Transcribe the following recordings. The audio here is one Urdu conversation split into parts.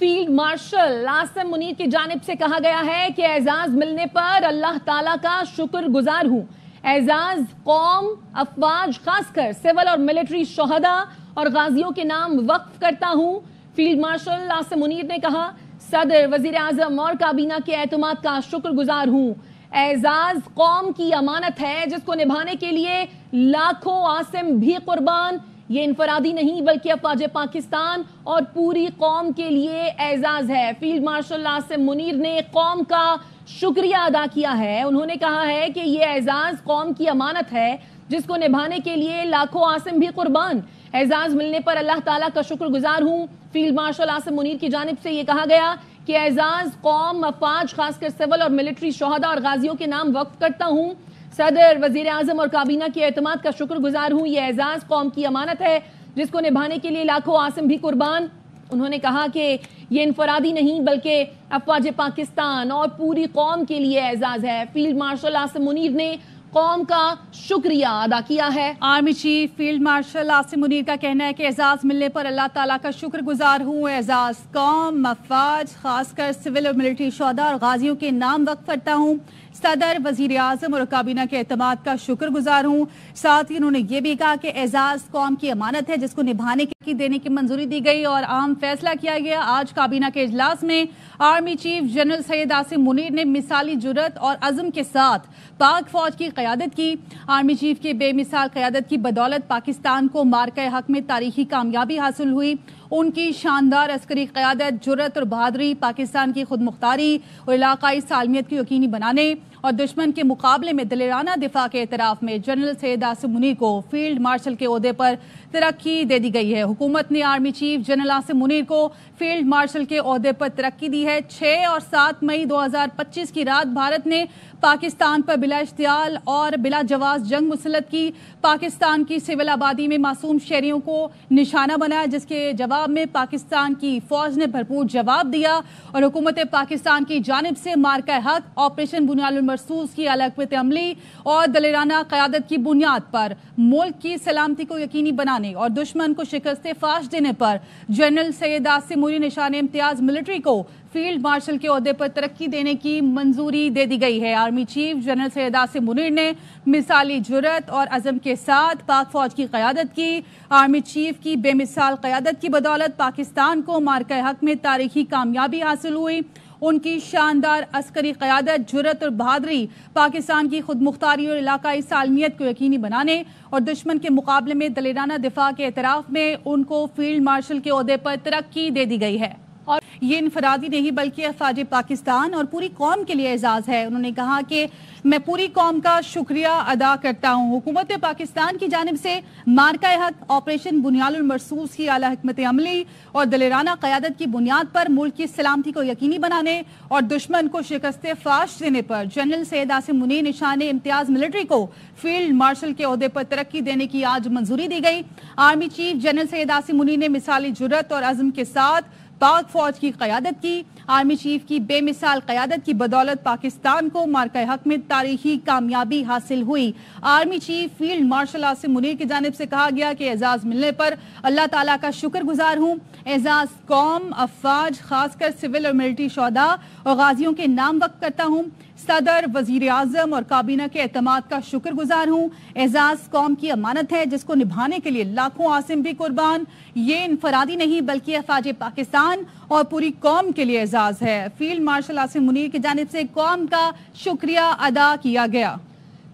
فیلڈ مارشل آصم منیر کی جانب سے کہا گیا ہے کہ اعزاز ملنے پر اللہ تعالیٰ کا شکر گزار ہوں۔ اعزاز قوم، افواج، خاص کر سول اور ملٹری شہداء اور غازیوں کے نام وقف کرتا ہوں۔ فیلڈ مارشل آصم منیر نے کہا، صدر، وزیر اعظم اور کابینہ کے اعتماد کا شکر گزار ہوں۔ اعزاز قوم کی امانت ہے جس کو نبھانے کے لیے لاکھوں عاصم بھی قربان۔ یہ انفرادی نہیں بلکہ افواج پاکستان اور پوری قوم کے لیے اعزاز ہے۔ فیلڈ مارشل آصم منیر نے قوم کا شکریہ ادا کیا ہے۔ انہوں نے کہا ہے کہ یہ اعزاز قوم کی امانت ہے جس کو نبھانے کے لیے لاکھوں عاصم بھی قربان۔ اعزاز ملنے پر اللہ تعالیٰ کا شکر گزار ہوں۔ فیلڈ مارشل آصم منیر کی جانب سے یہ کہا گیا کہ اعزاز قوم، افواج، خاص کر سول اور ملٹری شہداء اور غازیوں کے نام وقف کرتا ہوں۔ صدر، وزیر اعظم اور کابینہ کے اعتماد کا شکر گزار ہوں۔ یہ اعزاز قوم کی امانت ہے جس کو نبھانے کے لیے لاکھوں عاصم بھی قربان۔ انہوں نے کہا کہ یہ انفرادی نہیں بلکہ افواج پاکستان اور پوری قوم کے لیے اعزاز ہے۔ فیلڈ مارشل آصم منیر نے قوم کا شکریہ ادا کیا ہے۔ Army chief field marshal Asim Munir کا کہنا ہے کہ اعزاز ملنے پر اللہ تعالیٰ کا شکر گزار ہوں۔ اعزاز قوم، افواج، خاص کر سول اور ملٹری شہداء اور غازیوں کے نام وقف کرتا ہوں۔ صدر، وزیر اعظم اور کابینہ کے اعتماد کا شکر گزار ہوں۔ ساتھ ہی انہوں نے یہ بھی کہا کہ اعزاز قوم کی امانت ہے جس کو نبھانے کی دینے کی منظوری دی گئی اور اہم فیصلہ کیا گیا۔ آج کابینہ کے اجلاس میں آرمی چیف جنرل سید آصم منیر نے مثالی جرأت اور عزم کے ساتھ پاک فوج کی قیادت کی۔ آرمی چیف کی بے مثال قیادت کی بدولت پاکستان کو مارکہ حق میں تاریخی کامیابی حاصل ہوئی۔ ان کی شاندار عسکری قیادت، جرأت اور بہادری پاکستان کی خود مختاری اور علاقائی سالمیت کو یقینی بنانے اور دشمن کے مقابلے میں دلیرانہ دفاع کے اعتراف میں جنرل سید آصم منیر کو فیلڈ مارشل کے عہدے پر ترقی دے دی گئی ہے۔ حکومت نے army chief general Asim Munir کو فیلڈ مارشل کے عہدے پر ترقی دی ہے۔ 6 اور 7 مئی 2025 کی رات بھارت نے پاکستان پر بلا اشتعال اور بلا جواز جنگ مسلط کی۔ پاکستان کی سول آبادی میں معصوم شہریوں کو نشانہ بنایا جس کے جواب میں پاکستان کی فوج نے بھرپور جواب دیا اور حکومت پاکستان کی جانب سے مارکہ حق آپریشن بنیاد المرصوص کی اعلیٰ حکمت عملی اور دلیرانہ قیادت کی بنیاد پر ملک کی سلامتی کو یقینی بنانے اور دشمن کو شکست فاش دینے پر جنرل سید آصم منیر نشان امتیاز ملٹری کو فیلڈ مارشل کے عہدے پر ترقی دینے کی منظوری دے دی گئی ہے۔ آرمی چیف جنرل سید آصم منیر نے مثالی جرأت اور عزم کے ساتھ پاک فوج کی قیادت کی۔ آرمی چیف کی بے مثال قیادت کی بدولت پاکستان کو مارکہ حق میں تاریخی کامیابی حاصل ہوئی۔ ان کی شاندار عسکری قیادت، جرأت اور بہادری پاکستان کی خود مختاری اور علاقائی سالمیت کو یقینی بنانے اور دشمن کے مقابلے میں دلیرانہ دفاع کے اعتراف میں ان کو فیلڈ مارشل کے عہدے پر ترقی دے دی گئی ہے اور یہ انفرادی نہیں بلکہ افواج پاکستان اور پوری قوم کے لیے اعزاز ہے۔ انہوں نے کہا کہ میں پوری قوم کا شکریہ ادا کرتا ہوں۔ حکومت پاکستان کی جانب سے مارکہ حق آپریشن بنیاد المرصوص کی اعلیٰ حکمت عملی اور دلیرانہ قیادت کی بنیاد پر ملک کی سلامتی کو یقینی بنانے اور دشمن کو شکست فاش دینے پر جنرل سید آصم منیر نشان امتیاز ملٹری کو فیلڈ مارشل کے عہدے پر ترقی دینے کی آج منظوری دی گئی۔ آرمی چیف جنرل سید آصم منیر نے مثالی جرأت اور عزم کے ساتھ پاک فوج کی قیادت کی۔ آرمی چیف کی بے مثال قیادت کی بدولت پاکستان کو مارکہ حق میں تاریخی کامیابی حاصل ہوئی۔ Army chief field marshal Asim Munir کی جانب سے کہا گیا کہ اعزاز ملنے پر اللہ تعالیٰ کا شکر گزار ہوں۔ اعزاز قوم، افواج، خاص کر سول اور ملٹری شہداء اور غازیوں کے نام وقف کرتا ہوں۔ صدر، وزیر اعظم اور کابینہ کے اعتماد کا شکر گزار ہوں۔ اعزاز قوم کی امانت ہے جس کو نبھانے کے لیے لاکھوں عاصم بھی قربان۔ یہ انفرادی نہیں بلکہ افواج پاکستان اور پوری قوم کے لیے اعزاز ہے۔ فیلڈ مارشل آصم منیر کی جانب سے قوم کا شکریہ ادا کیا گیا۔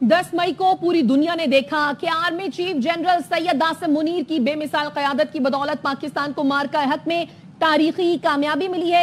10 مئی کو پوری دنیا نے دیکھا کہ آرمی چیف جنرل سید آصم منیر کی بے مثال قیادت کی بدولت پاکستان کو مارکہ حق میں تاریخی کامیابی ملی ہے۔